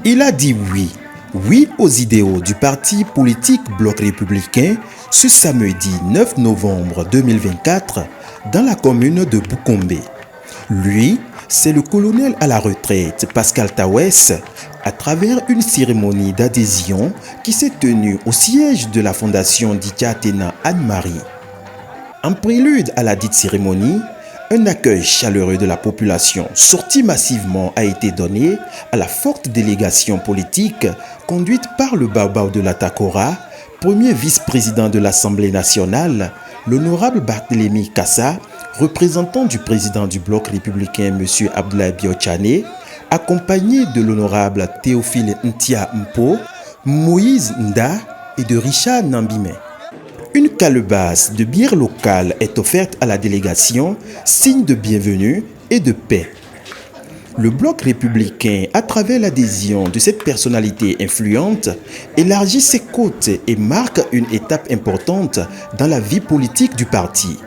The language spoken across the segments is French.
Il a dit oui aux idéaux du parti politique Bloc républicain ce samedi 9 novembre 2024 dans la commune de Boukombe. Lui, c'est le colonel à la retraite Pascal Tawes à travers une cérémonie d'adhésion qui s'est tenue au siège de la fondation Ditia Athéna Anne-Marie. En prélude à la dite cérémonie, un accueil chaleureux de la population sorti massivement a été donné à la forte délégation politique conduite par le Baobao de la Takora, premier vice-président de l'Assemblée nationale, l'honorable Barthélémy Kassa, représentant du président du bloc républicain M. Abdoulaye Biotchane, accompagné de l'honorable Théophile Ntia Mpo, Moïse Nda et de Richard Nambimé. Une calebasse de bière locale est offerte à la délégation, signe de bienvenue et de paix. Le bloc républicain, à travers l'adhésion de cette personnalité influente, élargit ses côtes et marque une étape importante dans la vie politique du parti.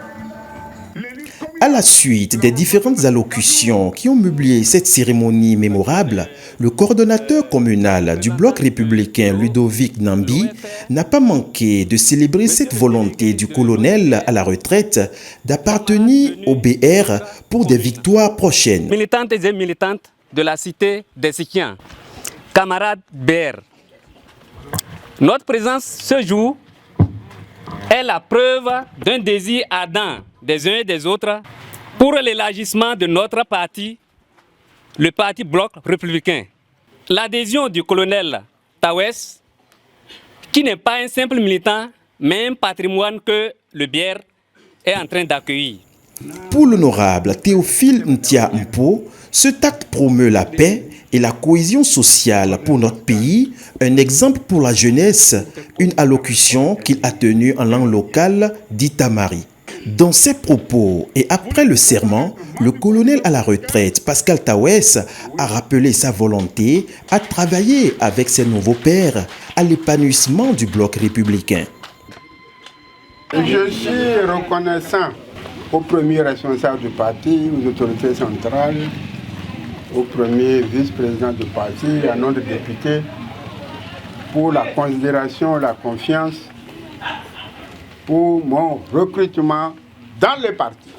À la suite des différentes allocutions qui ont meublé cette cérémonie mémorable, le coordonnateur communal du bloc républicain Ludovic Nambi n'a pas manqué de célébrer cette volonté du colonel à la retraite d'appartenir au BR pour des victoires prochaines. Militantes et militantes de la cité des Sikiens, camarades BR, notre présence ce jour est la preuve d'un désir ardent des uns et des autres pour l'élargissement de notre parti, le parti Bloc républicain. L'adhésion du colonel Tawes, qui n'est pas un simple militant, mais un patrimoine que le BR est en train d'accueillir. Pour l'honorable Théophile Ntia Mpo, ce acte promeut la paix et la cohésion sociale pour notre pays, un exemple pour la jeunesse, une allocution qu'il a tenue en langue locale d'Itamari. Dans ses propos et après le serment, le colonel à la retraite Pascal Tawes a rappelé sa volonté à travailler avec ses nouveaux pairs à l'épanouissement du bloc républicain. Je suis reconnaissant au premier responsable du parti, aux autorités centrales, au premier vice-président du parti, à nom de député, pour la considération, la confiance, pour mon recrutement dans le parti.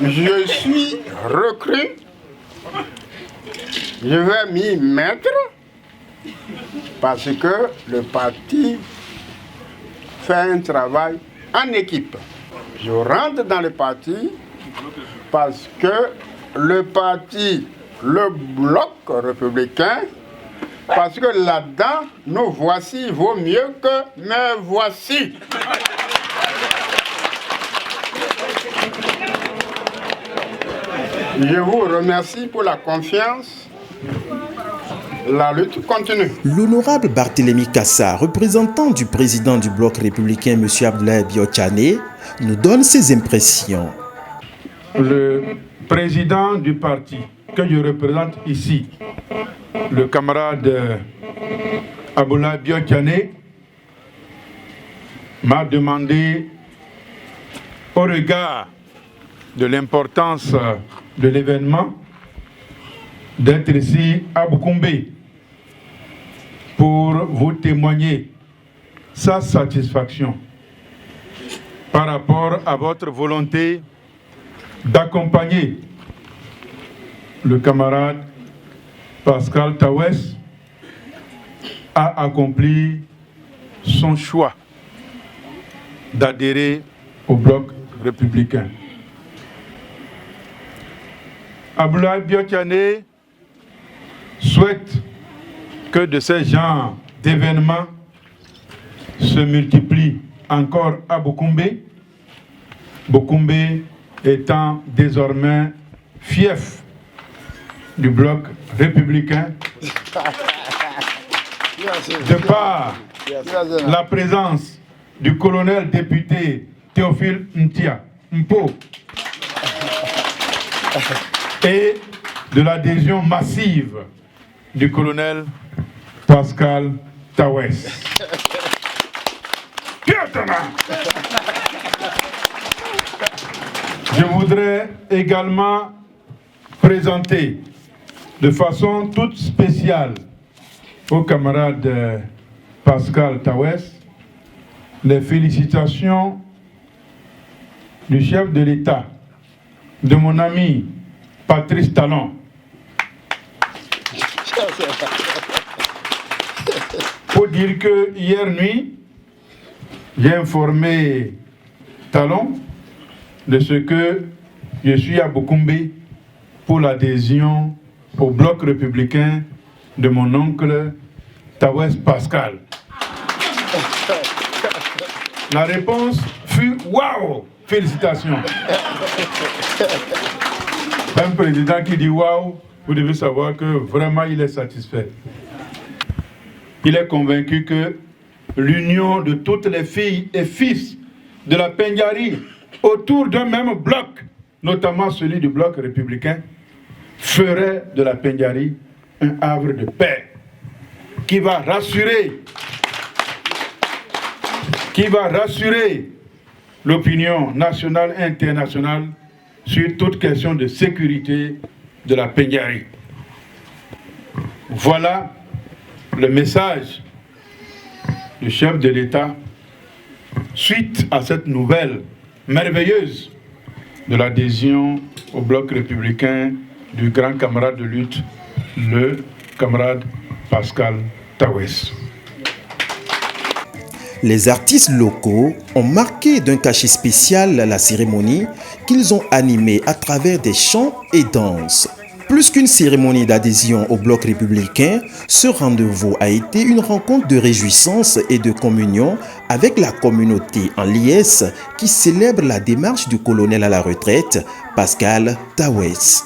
Je suis recru, je vais m'y mettre parce que le parti fait un travail en équipe. Je rentre dans le parti parce que le parti, le bloc républicain, parce que là-dedans, nous voici vaut mieux que me voici. Je vous remercie pour la confiance. La lutte continue. L'honorable Barthélémy Kassa, représentant du président du bloc républicain M. Abdoulaye Biotchane, nous donne ses impressions. Le président du parti que je représente ici, le camarade Abdoulaye Biotchane, m'a demandé, au regard de l'importance de l'événement, d'être ici à Boukombe pour vous témoigner sa satisfaction par rapport à votre volonté d'accompagner le camarade Pascal Tawes à accomplir son choix d'adhérer au bloc républicain. Abdoulaye Biotchane souhaite que de ces genres d'événements se multiplient encore à Boukombe, Boukombe étant désormais fief du bloc républicain, de par la présence du colonel député Théophile Ntia Mpo et de l'adhésion massive du colonel Pascal Tawes. Je voudrais également présenter de façon toute spéciale au camarade Pascal Tawes les félicitations du chef de l'État, de mon ami Patrice Talon. Pour dire que hier nuit, j'ai informé Talon de ce que je suis à Boukoumbe pour l'adhésion au bloc républicain de mon oncle Tawes Pascal. La réponse fut « Waouh ! Félicitations !» Un président qui dit « Waouh !» vous devez savoir que vraiment il est satisfait. Il est convaincu que l'union de toutes les filles et fils de la Pendiari autour d'un même bloc, notamment celui du bloc républicain, ferait de la Pendiari un havre de paix qui va rassurer l'opinion nationale et internationale sur toute question de sécurité de la Pendiari. Voilà le message du chef de l'État suite à cette nouvelle merveilleuse de l'adhésion au bloc républicain du grand camarade de lutte, le camarade Pascal Tawes. Les artistes locaux ont marqué d'un cachet spécial la cérémonie qu'ils ont animée à travers des chants et danses. Plus qu'une cérémonie d'adhésion au bloc républicain, ce rendez-vous a été une rencontre de réjouissance et de communion avec la communauté en liesse qui célèbre la démarche du colonel à la retraite, Pascal Tawes.